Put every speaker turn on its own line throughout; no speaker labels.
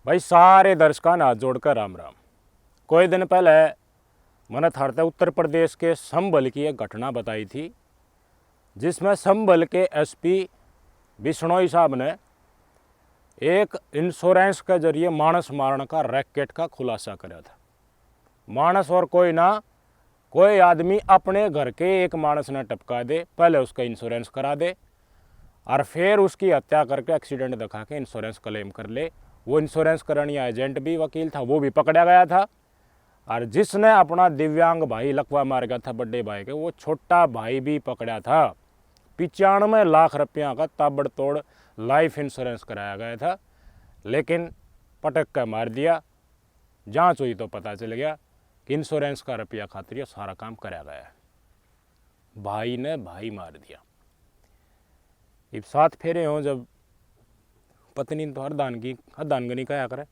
भाई सारे दर्शकों ने हाथ जोड़कर राम राम। कोई दिन पहले मैंने थारते उत्तर प्रदेश के संभल की एक घटना बताई थी, जिसमें संभल के एसपी बिश्नोई साहब ने एक इंश्योरेंस के जरिए मानस मारने का रैकेट का खुलासा करा था। मानस और कोई ना, कोई आदमी अपने घर के एक मानस ने टपका दे, पहले उसका इंश्योरेंस करा दे और फिर उसकी हत्या करके एक्सीडेंट दिखा के इंश्योरेंस क्लेम कर ले। वो इंश्योरेंस करानी एजेंट भी वकील था, वो भी पकड़ा गया था। और जिसने अपना दिव्यांग भाई लकवा मार गया था बड़े भाई के, वो छोटा भाई भी पकड़ा था। 95 लाख रुपया का ताबड़तोड़ लाइफ इंश्योरेंस कराया गया था, लेकिन पटक कर मार दिया। जांच हुई तो पता चल गया कि इंश्योरेंस का रुपया खातिर सारा काम कराया गया है। भाई ने भाई मार दिया। अब 7 फेरे हों जब पत्नी तो हरदानगनी कहा करे,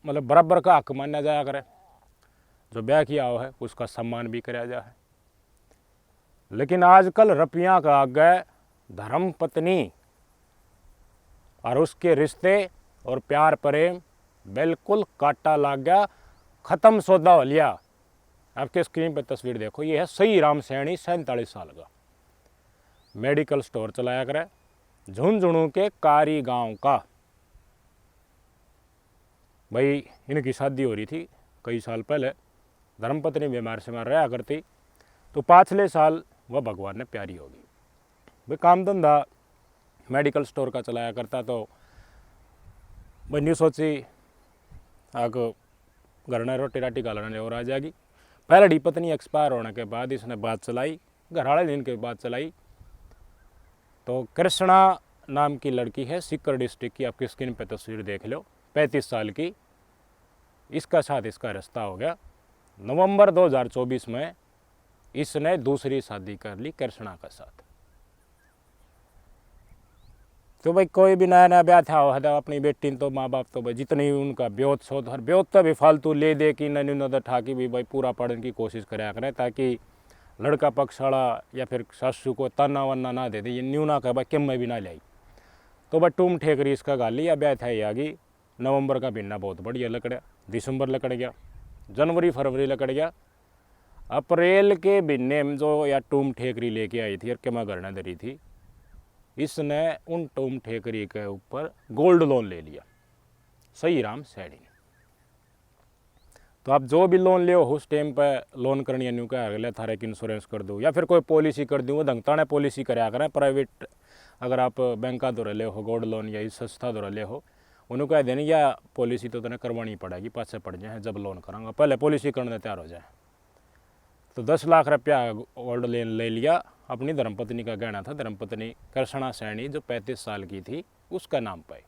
मतलब बराबर का हक माना जाया करे। जो ब्याह किया हो है उसका सम्मान भी कराया जाए। लेकिन आजकल रुपया का आगे धर्म पत्नी और उसके रिश्ते और प्यार प्रेम बिल्कुल काटा लाग गया, ख़त्म सौदा हो लिया। आपके स्क्रीन पर तस्वीर देखो, ये है सही राम सैनी, 47 साल का, मेडिकल स्टोर चलाया करे झुंझुनू के कारी गांव का। भाई इनकी शादी हो रही थी कई साल पहले, धर्मपत्नी बीमार से मार रहा करती, तो पाछले साल वह भगवान ने प्यारी होगी। भाई काम धंधा मेडिकल स्टोर का चलाया करता, तो भाई न्यू सोची आग घर ने रोटी राटी गालने और आ जाएगी। पहले पत्नी एक्सपायर होने के बाद इसने बात चलाई, घर वाले दिन के बाद चलाई। तो कृष्णा नाम की लड़की है, सीकर डिस्ट्रिक्ट की, आपकी स्क्रीन पे तस्वीर देख लो, 35 साल की। इसका साथ इसका रिश्ता हो गया। नवंबर 2024 में इसने दूसरी शादी कर ली कृष्णा के साथ। तो भाई कोई भी नया नया ब्याह था हो अपनी बेटी, तो माँ बाप तो भाई जितनी उनका ब्योत शोध हर ब्योत तो भी फालतू ले दे कि ननी नदर ठाकी भी भाई पूरा पढ़ने की कोशिश कराया करें, ताकि लड़का पक्ष वाला या फिर सासू को ताना वन्ना ना दे दे, ये न्यू ना कह भाई किम में भी ना लाई। तो भाई टूम ठेकरी इसका गाली या ब्याह था ये आगी। नवंबर का महीना बहुत बढ़िया लकड़ा, दिसंबर लकड़ गया, जनवरी फरवरी लकड़ गया। अप्रैल के महीने में जो या टूम ठेकरी लेके आई थी और क्या गरना धरी थी, इसने उन टूम ठेकरी के ऊपर गोल्ड लोन ले लिया सही राम सैनी ने। तो आप जो भी लोन ले उस टाइम पर लोन करनी है, न्यू कह अगले थारे की इंश्योरेंस कर दो या फिर कोई पॉलिसी कर दूँ, वो ढंगता ने पॉलिसी कराया करें। प्राइवेट अगर आप बैंक द्वारा ले हो गोल्ड लोन या इस संस्था द्वारा ले हो, उन्होंने कह देनी या पॉलिसी तो तुम्हें करवानी पड़ेगी, पाछे पड़ जाए जब लोन करांगा, पहले पॉलिसी करने तैयार हो जाए। तो 10 लाख रुपया गोल्ड लोन ले लिया। अपनी धर्मपत्नी का गहना था, धर्मपत्नी कृष्णा सैनी जो 35 साल की थी, उसका नाम पे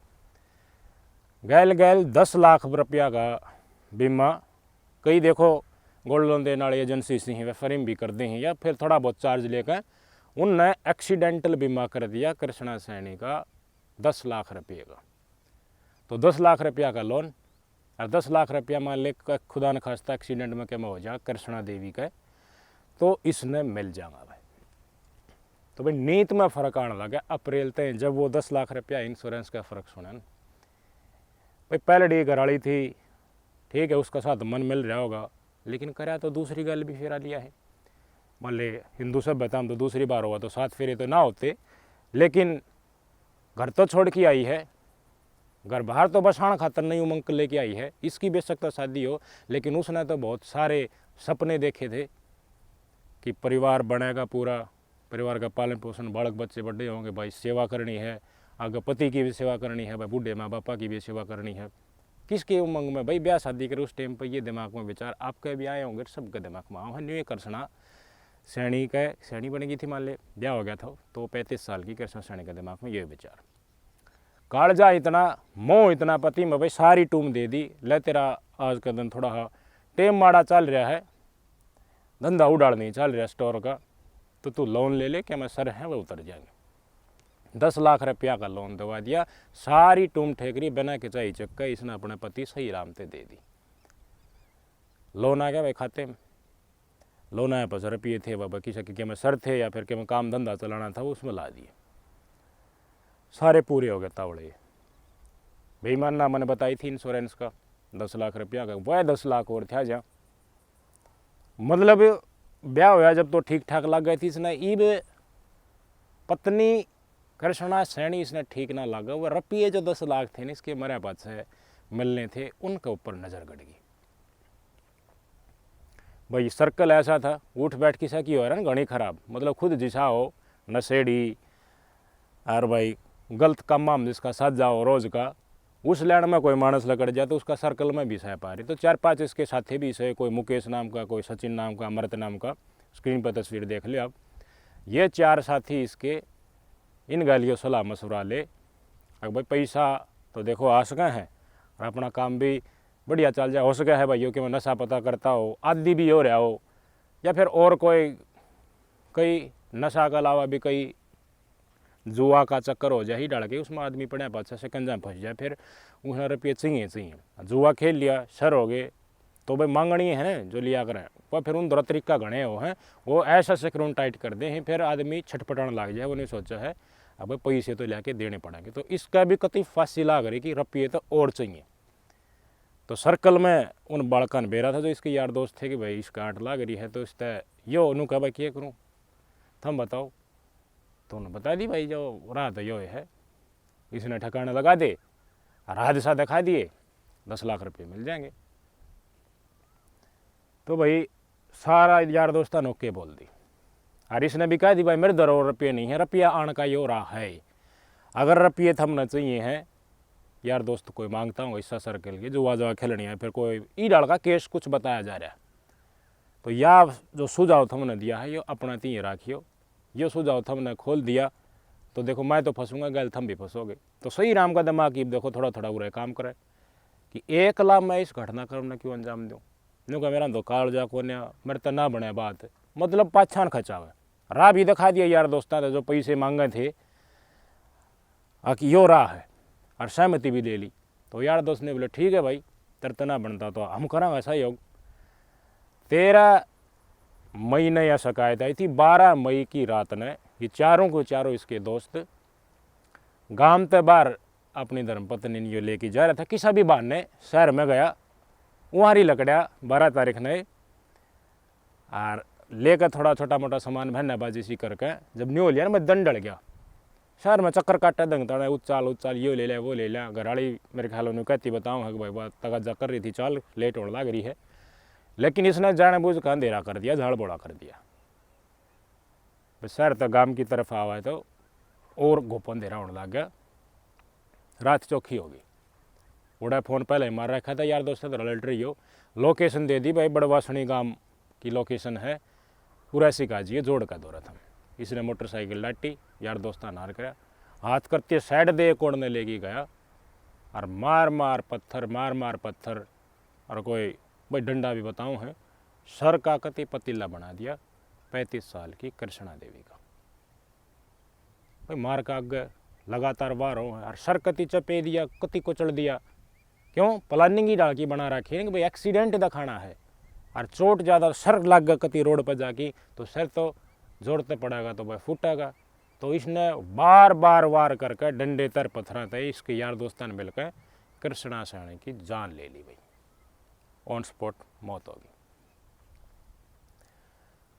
गैल गैल 10 लाख रुपया का बीमा। कई देखो गोल्ड लोन देने वाली एजेंसी सी हैं, वे फ्रेम भी कर दी हैं या फिर थोड़ा बहुत चार्ज लेकर उनने एक्सीडेंटल बीमा कर दिया कृष्णा सैनी का 10 लाख रुपये का। तो 10 लाख रुपया का लोन और 10 लाख रुपया मान ले खुदा न खास्ता एक्सीडेंट में क्या हो जाए कृष्णा देवी का, तो इसने मिल जाएगा भाई। तो भाई नीत में फ़र्क आने लगा अप्रैल तक, जब वो 10 लाख रुपया इंश्योरेंस का फ़र्क सुना न भाई। पहले डी घराड़ी थी, ठीक है, उसका साथ मन मिल रहा होगा, लेकिन कराया तो दूसरी गल भी फेरा लिया है। मान ले हिंदू सभ्यता में तो दूसरी बार होगा तो 7 फेरे तो ना होते, लेकिन घर तो छोड़ के आई है, घर बाहर तो बसाण खातर नहीं उमंग लेके आई है। इसकी बेशक तो शादी हो, लेकिन उसने तो बहुत सारे सपने देखे थे कि परिवार बनेगा, पूरा परिवार का पालन पोषण, बालक बच्चे बड़े होंगे, भाई सेवा करनी है, आगे पति की भी सेवा करनी है, भाई बूढ़े माँ बापा की भी सेवा करनी है। किसके उमंग में भाई ब्याह शादी करे उस टाइम पर ये दिमाग में विचार आपके भी आए होंगे, सबके दिमाग में आओ है। न्यू कृष्णा सैनी का सैनी बन गई थी, मान ले ब्याह हो गया था तो 35 साल की कृष्णा सैनी के दिमाग में ये विचार, कालजा इतना मोह इतना पति में भाई सारी टूम दे दी। ले तेरा आज का दिन थोड़ा टेम माड़ा चल रहा है, धंधा उड़ाड़ नहीं चल रहा स्टोर का, तो तू लोन ले ले कि मैं सर है वह उतर जाएंगे। 10 लाख रुपया का लोन दवा दिया, सारी टूम ठेकरी बिना खिंचाई चक्का इसने अपने पति सही राम ते दे दी। लोन आ गया भाई खाते में, लोन आया 50 रुपये थे बाबा किसी के में सर थे या फिर के में काम धंधा चलाना था, उसमें ला दिए, सारे पूरे हो गए तावड़े। बेईमानना मैंने बताई थी इंश्योरेंस का 10 लाख रुपया का, वह 10 लाख और था जहाँ मतलब ब्याह होया जब तो ठीक ठाक लग गई थी इसने। ईब पत्नी कृष्णा सैनी इसने ठीक ना लगा, वह रुपये जो 10 लाख थे ना इसके मरे पास मिलने थे उनके ऊपर नज़र गड़ गई। भाई सर्कल ऐसा था, उठ बैठ की सकी हो रहा ना घनी खराब, मतलब खुद जिसा हो नशेड़ी और भाई गलत कामा में जिसका साथ जाओ रोज का, उस लैंड में कोई मानस लकड़ जाए तो उसका सर्कल में भी सह पा रही। तो 4-5 इसके साथी भी सही, कोई मुकेश नाम का, कोई सचिन नाम का, अमृत नाम का, स्क्रीन पर तस्वीर देख ले आप। ये 4 साथी इसके इन गालियों सलाह मशवरा ले, अगर भाई पैसा तो देखो आ सका है और अपना काम भी बढ़िया चल जाए, हो सका है भाइयों कि मैं नशा पता करता हो, आदि भी हो रहा हो, या फिर और कोई कई नशा के अलावा भी कई जुआ का चक्कर हो जाए ही डाल के उसमें आदमी पड़े पाछा शिकंजा फंस जाए, फिर उन्हें रुपये चाहिए। जुआ खेल लिया सर हो गए तो भाई मांगनी है ना जो लिया करें, वह फिर उन दो तरीका घने हो हैं, वो ऐसा सिक्रून टाइट कर दे हैं फिर आदमी छटपटाने लग जाए। वो नहीं सोचा है अब पैसे तो लेके देने पड़ेंगे, तो इसका भी कति फांसी लाग रही कि रुपये तो और चाहिए। तो सर्कल में उन बालका ने बेरा था जो इसके यार दोस्त थे कि भाई इसका आंट लाग रही है, तो इस यो नू कहा भाई क्या करूँ थम बताओ, तो उन्होंने बता दी भाई जो रहा तो यो है, इसने ठिकाना लगा दे और हादसा दिखा दिए 10 लाख रुपये मिल जाएंगे। तो भाई सारा यार दोस्ता ने ओके बोल दी और इसने भी कह दी भाई मेरे दर और रुपये नहीं है, रुपया आने का यो रहा है, अगर रुपये थमना चाहिए है यार दोस्त कोई मांगता हूँ ऐसा सर्कल के जो आजा खेलनी है, फिर कोई ई डाल का केस कुछ बताया जा रहा है, तो या जो सुझाव थमने दिया है ये अपना तीन राखियो, ये सुझाव थमने खोल दिया तो देखो मैं तो फंसूंगा गैल थम भी फंसोगे। तो सही राम का दिमाग की देखो थोड़ा थोड़ा उरे काम करे कि 1 लाख मैं इस घटनाक्रम ने क्यों अंजाम दूँ, यूँ कह मेरा तो काल जा को मेरे तो ना बने बात, मतलब पाछान खचावे राह भी दिखा दिया यार दोस्ता ने जो पैसे मांगे थे कि यो राह है और सहमति भी ले ली। तो यार दोस्त ने बोले ठीक है भाई तेरे तो ना बनता तो हम करेंगे सहयोग। 13 मई ने यह शिकायत आई थी, 12 मई की रात ने ये चारों को चारों इसके दोस्त गांव ते बाहर अपनी धर्मपत्नी ने लेके जा रहा था, किसी भी बहाने शहर में गया, वहाँ ही लकड़ा 12 तारीख ने और लेकर थोड़ा छोटा मोटा सामान बहनाबाजी सी करके जब न्यू लिया ना मैं दंडल गया शहर में चक्कर काटा दंगता उच्चाल ये ले लिया वो ले लिया। घराड़ी मेरे ख्याल में कहती बताऊँ है कि भाई बात तगजा कर रही थी, चाल लेट होने लग रही है, लेकिन इसने जाने बूझ कर अंधेरा कर दिया, झाड़ बोड़ा कर दिया। शहर तक गांव की तरफ आवा है तो और घोप अंधेरा होने लग गया, रात चौखी होगी। उड़ा फ़ोन पहले ही मार रखा था यार दोस्तों तो अलर्ट रही हो, लोकेशन दे दी भाई बड़वासणी गांव की लोकेशन है, पूरा सिखा जी जोड़ का दौरा था। इसने मोटरसाइकिल लाटी यार दोस्ता नार कराया, हाथ करते साइड दे कोड़ने लेके गया और मार मार पत्थर और कोई भाई डंडा भी बताऊँ है, सर का कति पतीला बना दिया 35 साल की कृष्णा देवी का। भाई मार का आगे लगातार वार हो और सर कति चपे दिया, कति कुचल दिया, क्यों प्लानिंग ही डाल की बना रखी है कि भाई एक्सीडेंट दिखाना है और चोट ज़्यादा सर लग गया कति रोड पर जाके तो सर तो जोड़ते पड़ेगा तो भाई फूटेगा। तो इसने बार बार वार करके डंडे तर पत्थर थे इसके यार दोस्तों ने मिलकर कृष्णा सैनी की जान ले ली, भाई ऑन स्पॉट मौत होगी।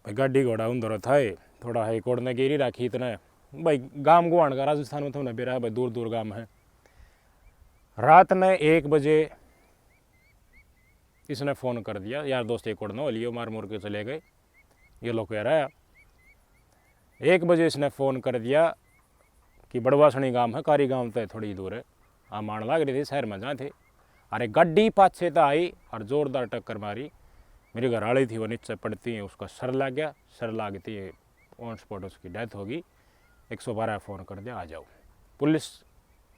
भाई गाड़ी घोड़ा उधर था थोड़ा है कोड़ ने गिरी राखी इतने भाई गांव गुआण का राजस्थान में तो न बेरा भाई दूर दूर गांव है। रात ने 1 बजे इसने फ़ोन कर दिया यार दोस्त एक कोड़ लियो मार मोर के चले गए, ये लोग कह रहा है 1 बजे इसने फ़ोन कर दिया कि बड़वासणी गांव है, कारी गांव तो थोड़ी दूर है, हम आने लग रहे थे शहर में जहाँ थे, अरे गड्डी पाछे तो आई और ज़ोरदार टक्कर मारी, मेरी घरवाली थी वो नीचे पड़ती है, उसका सर लग गया, सर लागती है ऑन स्पॉट उसकी डेथ होगी। 112 फ़ोन कर दिया आ जाओ। पुलिस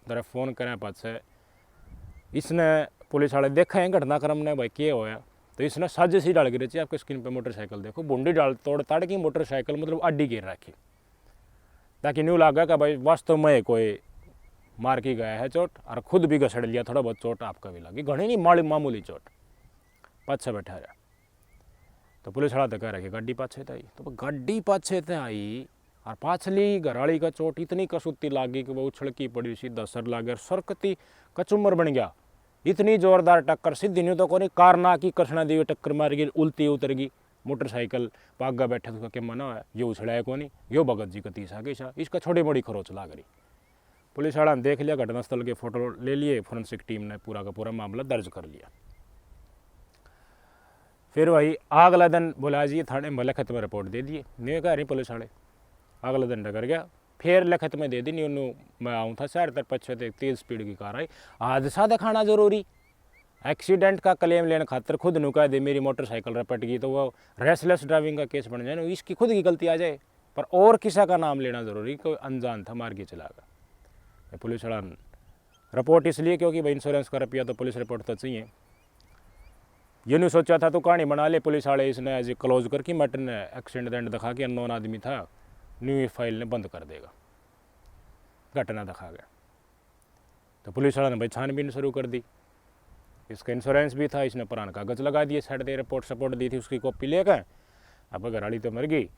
तरफ फ़ोन करें पाछे इसने पुलिस वाले देखा है घटनाक्रम ने भाई क्या होया, तो इसने साजिश ही डाल गिरी। आपके स्क्रीन पे मोटरसाइकिल देखो, बुंडी डाल तोड़ ताड़ की मोटरसाइकिल मतलब अड्डी गिर रखी ताकि न्यू लगा कि भाई वास्तव में कोई मार की गया है चोट और खुद भी घसड़ लिया, थोड़ा बहुत चोट आपका भी लगी, घनी नहीं मामूली चोट, पाछे बैठा रहा। तो पुलिस वाला तो कह रहा कि गाड़ी पाछे तो आई, तो गाड़ी पाछे तो आई और पाछली घराली का चोट इतनी कसूती लागी कि वो उछड़की पड़ी, सीधा सर लाग गया, सरकती कचुम्बर बन गया। इतनी जोरदार टक्कर, सीधी नहीं तो कोनी कार ना की कृष्णा देवी टक्कर मार गई, उल्टी उतर गई। मोटरसाइकिल पागा बैठे तो क्या मना है, यो उछड़ाया कोनी, यो भगत जी का तीस आगे छा, इसका छोटी मोटी खरोच लाग रही। पुलिस वाला ने देख लिया, घटनास्थल के फोटो ले लिए, फोरेंसिक टीम ने पूरा का पूरा मामला दर्ज कर लिया। फिर वही अगला दिन बुला जी थाने में, लिखित में रिपोर्ट दे दिए, नहीं कह रही पुलिस वाले। अगला दिन डगर गया, फिर लिखित में दे दी, नहीं उन्होंने मैं आऊँ था शहर तक पीछे तो तेज़ स्पीड की कार आई। हादसा दिखाना जरूरी, एक्सीडेंट का क्लेम लेने खातर खुद नु कह दे मेरी मोटरसाइकिल रपट गई तो वो रेसलेस ड्राइविंग का केस बन जाए, इसकी खुद की गलती आ जाए, पर और किसी का नाम लेना जरूरी, कोई अनजान था मार के चला गया। पुलिस वाला रिपोर्ट इसलिए क्योंकि भाई इंश्योरेंस का रुपया तो पुलिस रिपोर्ट तो चाहिए। ये नहीं सोचा था तो कहानी बना ले पुलिस वाले, इसने एज ए क्लोज करके मटन ने एक्सीडेंट दिखा के अननोन आदमी था, न्यू फाइल ने बंद कर देगा, घटना दिखा गया। तो पुलिस वाला ने भाई छानबीन शुरू कर दी। इसका इंश्योरेंस भी था, इसने पुराना कागज लगा दिए, साइड दे रिपोर्ट सपोर्ट दी थी, उसकी कॉपी लेकर अब घराड़ी तो मर गई,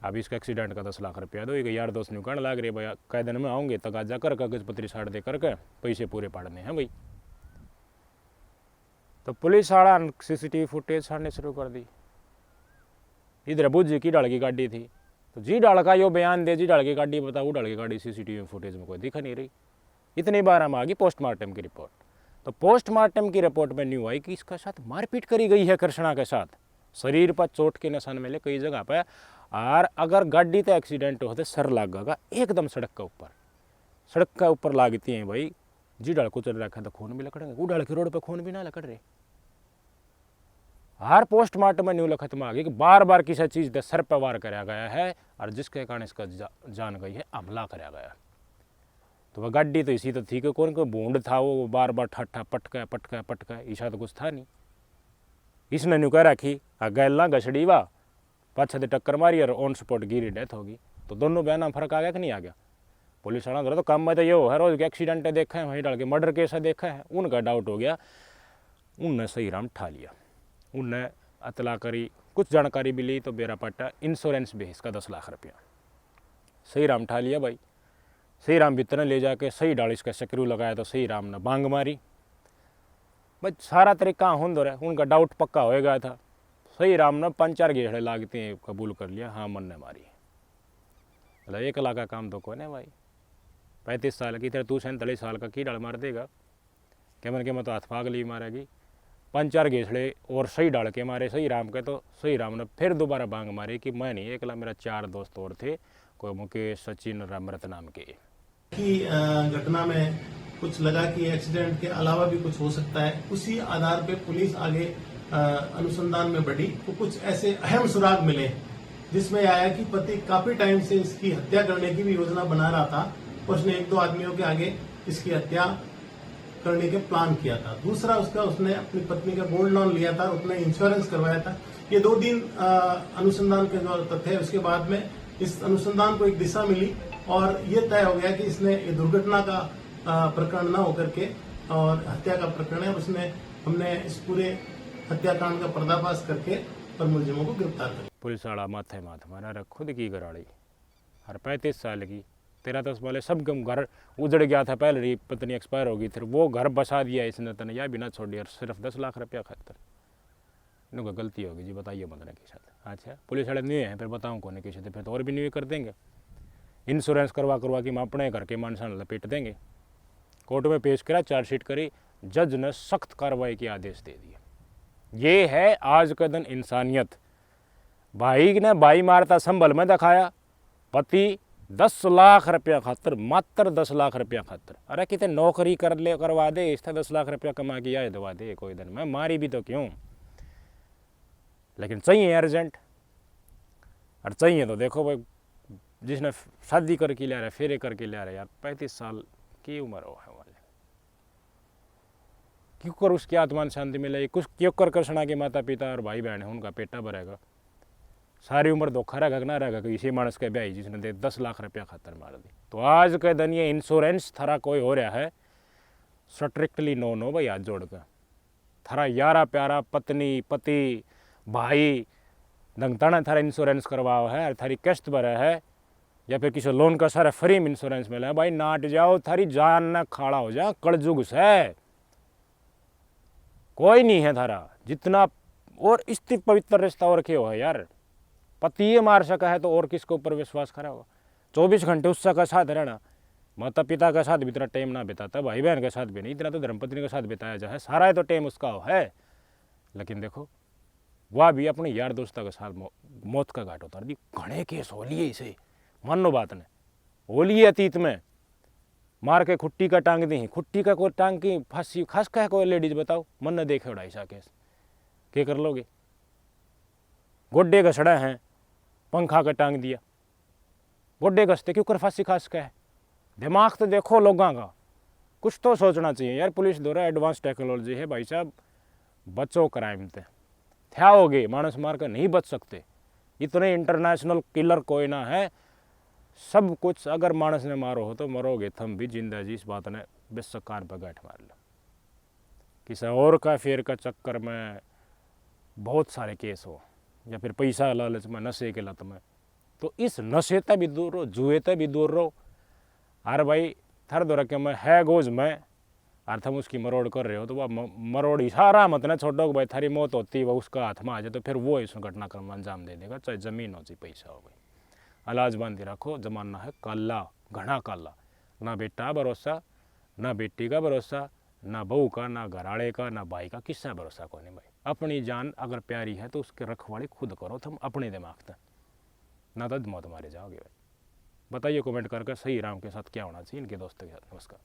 अब इसका एक्सीडेंट का 10 लाख रुपया दो। यार दोस्त ने कहने लग रहे भाई कई दिन में आऊँगे तगाजा कर कागज पत्री साइड दे करके पैसे पूरे पाड़ने हैं भाई। तो पुलिस वाला सीसीटीवी फुटेज छाड़ने शुरू कर दी। इधर बुझ की डाल की गाड़ी थी, तो जी डाल का यो बयान दे, जी डाल की गाड़ी बता, वो डाल की गाड़ी सीसीटीवी फुटेज में कोई दिखा नहीं रही। इतनी बार हम आ गई पोस्टमार्टम की रिपोर्ट, तो पोस्टमार्टम की रिपोर्ट में न्यू आई कि इसका साथ मारपीट करी गई है कृष्णा के साथ, शरीर पर चोट के निशान मिले कई जगह पर, और अगर गाड़ी तो एक्सीडेंट होते सर लागेगा एकदम सड़क के ऊपर, सड़क के ऊपर लागती हैं भाई, जी डाल कुचल रखा तो खून भी लकड़ेंगे, वो डाल के रोड पर खून भी ना लकड़ रहे। हर पोस्टमार्टम में न्यू लिखत में आ गई कि बार बार किसी चीज़ से सर पर वार कराया गया है और जिसके कारण इसका जान गई है, हमला कराया गया। तो वह गाड़ी तो इसी तो थी कि कौन कोई बूंद था, वो बार बार ठट्ठा पटका पटका पटका, ईशा तो कुछ था नहीं। इसने न्यू कह रखी गैला घसड़ी वा पाछे से टक्कर मारी और ऑन स्पॉट गिरी, डेथ होगी। तो दोनों बयान में फर्क आ गया कि नहीं आ गया? पुलिस वाला तो काम में तो ये है रोज के एक्सीडेंट देखा है, वहीं डाल के मर्डर केस देखा है, उनका डाउट हो गया, उनने सही राम ठा लिया, उनने अतला करी, कुछ जानकारी भी ली, तो बेरा पट्टा इंश्योरेंस भी इसका 10 लाख रुपया सही राम ठा लिया भाई। सही राम भीतर ले जाके सही डाल इसका सक्रू लगाया, तो सही राम ने बांग मारी भाई। सारा तरीका होंदो रहे, उनका डाउट पक्का हो गया था। सही राम ने 5-4 घेड़े लागते हैं कबूल कर लिया, हाँ मन ने मारी। मतलब 1 लाख का काम तो कौन है भाई, 35 साल की, तेरे तू 47 साल का की डाल मार देगा क्या? मन के मैं तो हाथ फाग ली मारेगी। 5-4 घेसड़े और सही डाल के मारे सही राम के, तो सही राम ने फिर दोबारा बांग मारी कि मैं नहीं अकेला, मेरा 4 दोस्त और थे, कोई मुकेश, सचिन, रामरत नाम के।
की घटना में कुछ लगा कि एक्सीडेंट के अलावा भी कुछ हो सकता है, उसी आधार पे पुलिस आगे अनुसंधान में बढ़ी। तो कुछ ऐसे अहम सुराग मिले जिसमें आया कि पति काफी टाइम से इसकी हत्या करने की भी योजना बना रहा था, उसने 1-2 आदमियों के आगे इसकी हत्या करने के प्लान किया था। दूसरा उसने अपनी पत्नी का गोल्ड लोन लिया था, उसने इंश्योरेंस करवाया था। ये 2 दिन अनुसंधान के जो तथ्य है, उसके बाद में इस अनुसंधान को एक दिशा मिली और ये तय हो गया कि इसने ये दुर्घटना का प्रकरण न होकर के और हत्या का प्रकरण है। उसने हमने इस पूरे हत्याकांड का पर्दाफाश करके और मुलजिमों को गिरफ्तार किया।
पुलिस वाला माथे मारा खुद की घराड़ी, हर 35 साल की, 13-10 वाले सब घर उजड़ गया था, पहले ही पत्नी एक्सपायर हो गई, फिर वो घर बसा दिया इसने, तने या भी ना छोड़ दिया, सिर्फ 10 लाख रुपया खातर। इनका गलती होगी जी, बताइए बंदने के साथ। अच्छा पुलिस वाले न्यू हैं, फिर बताऊँ कौन के साथ, फिर तो और भी न्यू कर देंगे, इंश्योरेंस करवा के हम अपने घर के मानसान लपेट देंगे। कोर्ट में पेश करा, चार्जशीट करी, जज ने सख्त कार्रवाई के आदेश दे दिए। ये है आज का दिन इंसानियत। भाई ने भाई मारता संभल में दिखाया, पति 10 लाख रुपया खातर, मात्र 10 लाख रुपया खातर। अरे कितने नौकरी करवा दे, इसका 10 लाख रुपया कमा के आए दवा दे कोई दिन, मैं मारी भी तो क्यों, लेकिन चाहिए अर्जेंट। और चाहिए तो देखो भाई, जिसने शादी करके ले रहा है, फेरे करके ले रहा है, यार 35 साल की उम्र हो है वाले, क्यों कर उसकी आत्मा शांति मिलेगी, कुछ क्यों कर कृष्णा के माता पिता और भाई बहन है उनका पेटा भरेगा, सारी उम्र धोखा रहेगा ना रहेगा कि इसी मानस के ब्याह जिसने 10 लाख रुपया खातर मार दी। तो आज के दिन ये इंश्योरेंस थारा कोई हो रहा है, स्ट्रिक्टली नो भाई, हाथ जोड़ कर थारा यारा प्यारा पत्नी पति भाई दंगताना थारा इंश्योरेंस करवाओ है और थारी किस्त भरे है, या फिर किसी लोन का सारा फ्री में इंश्योरेंस मिला है, भाई नाट जाओ, थारी जान ना खाड़ा हो जा, कलजुग से कोई नहीं है थारा जितना। और इतनी पवित्र रिश्ता और क्यों है यार, पति ये मार सका है तो और किसके ऊपर विश्वास करा होगा। 24 घंटे उसका का साथ रहना, माता पिता का साथ भी इतना टाइम ना बिताता, भाई बहन के साथ भी नहीं, इतना तो धर्मपत्नी के साथ बिताया जाए, सारा तो टाइम उसका है। लेकिन देखो वह भी अपने यार दोस्तों के साथ मौत का घाट उतार दी। घने केस हो लिए इसे, मानो बात ने हो लिए अतीत में, मार के खुट्टी का टांग दी, खुट्टी का कोई टांग की फांसी खास कह कोई लेडीज बताओ, मन न देखे उड़ाई सा केस, क्या कर लोगे। गोड्डे घसड़ा हैं, पंखा का टांग दिया, गोड्डे घसते क्यों कर फांसी खास कह। दिमाग तो देखो लोगों का, कुछ तो सोचना चाहिए यार। पुलिस द्वारा एडवांस टेक्नोलॉजी है भाई साहब, बचो क्राइम थे क्या होगे, मानस मार कर नहीं बच सकते, इतने इंटरनेशनल किलर कोई ना है। सब कुछ अगर मानस ने मारो हो तो मरोगे तुम भी, जिंदा जी इस बात ने बेशक कान पर गांठ मार लो। किसी और का फेर का चक्कर में बहुत सारे केस हो, या फिर पैसा लालच में, नशे के लत में, तो इस नशे तक भी दूर रहो, जुए तक भी दूर रहो। अरे भाई थर दो रखे मैं है गोज में, और तुम उसकी मरोड़ कर रहे हो तो वह मरोड़ इशारा मत ना छोड़ो, भाई थारी मौत होती है वह उसका हाथ में आ जाए तो फिर वो इस घटनाक्रम में अंजाम दे देगा, चाहे जमीन हो चाहे पैसा हो। भाई अलाज बांधी रखो, जमाना है काला, घना काला, ना बेटा भरोसा, ना बेटी का भरोसा, ना बहू का, ना घराड़े का, ना भाई का, किसका भरोसा को नहीं। भाई अपनी जान अगर प्यारी है तो उसके रखवाली खुद करो तुम अपने दिमाग से, ना तो मौत मारे जाओगे। भाई बताइए कमेंट करके सही राम के साथ क्या होना चाहिए इनके दोस्तों के साथ। नमस्कार।